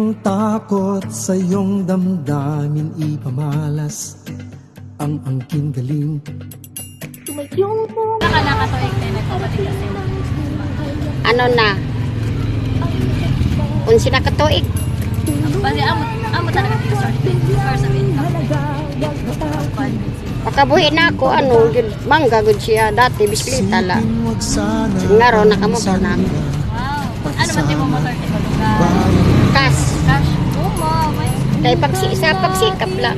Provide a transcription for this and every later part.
ang takot sa iyong damdamin ipamalas ang angking galing. Nakakatuig din nagpapatid kasi. Ano na? Unsi na katuig. Bali, amo talaga dito source of income. Pakabuhi na ako, ano, yun, mangga gud siya. Dati, bisikleta la. Nga ro, nakamotor na. Wow. Ano ba din mo motor? Kas. Cash. Oo, may. Kaya pagsikap lang.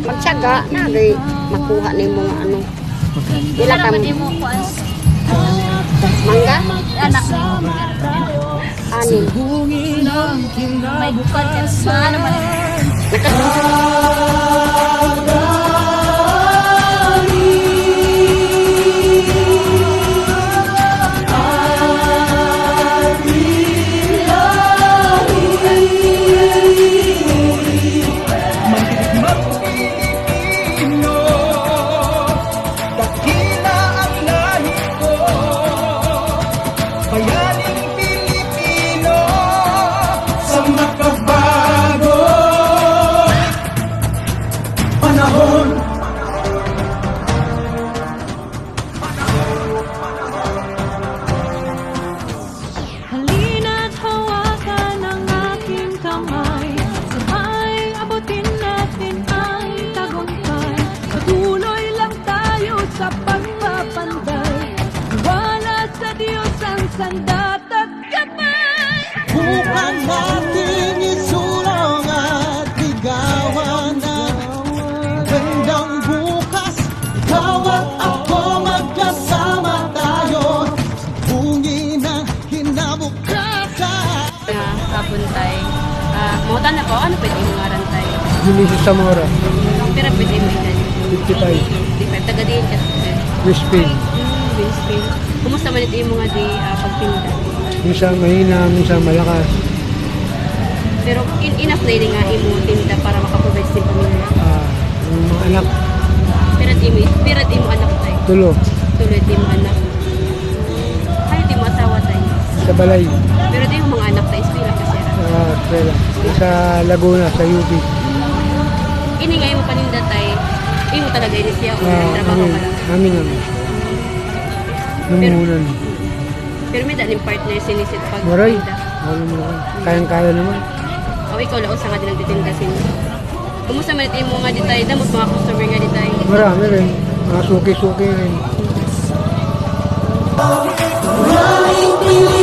Magtsaga, nagay, makuha na yung mga ano. Ila Ano ka ba din mo kuan? mangga? Anak mo. Ani. May bukad ka. Ano ba din? Halina't hawakan ang aking kamay, sabay abutin natin ang tagumpay. Patuloy lang tayo sa pagpapanday, wala sa Diyos ang sandat at kamay. Bukan natin isulong at ligawan ang gandang bukas. Ikaw at ako magkasama tayo, bungin ang kinabukasan. Kapuntay. Mutan na ko. Ano pwede mo ngarantay? Genesis Zamora, Pero pwede mo ilan. 55, Taga din ka. West Spain. Spain. Kumusta man ito yung mga di pagpinda? Minsan mahina, minsan malakas. Pero enough na yun nga imo tinda para makaprovide sa pamilya. Yung mga anak, Pero di mo anak tayo. tulo, Tuloy di mo anak. Ay, di mo asawa tayo. sa Balay, Pero di mo mga anak tayo. Eskwela kasi. Estrella, sa Laguna, sa UP. Ini nga mo paninda tayo. Imo talaga ini siya. Trabaho ka lang. Amin naman. Numunan. Pero may daling partner sinisit pag Maray, tinda. alam mo naman. Kayang-kaya naman. O ikaw lang sa nga din nagtitinda sin. Kumusta man ito yung mga di tayo? Damos mga customer nga di tayo. Marami rin. Mga suki-suki rin. Maraming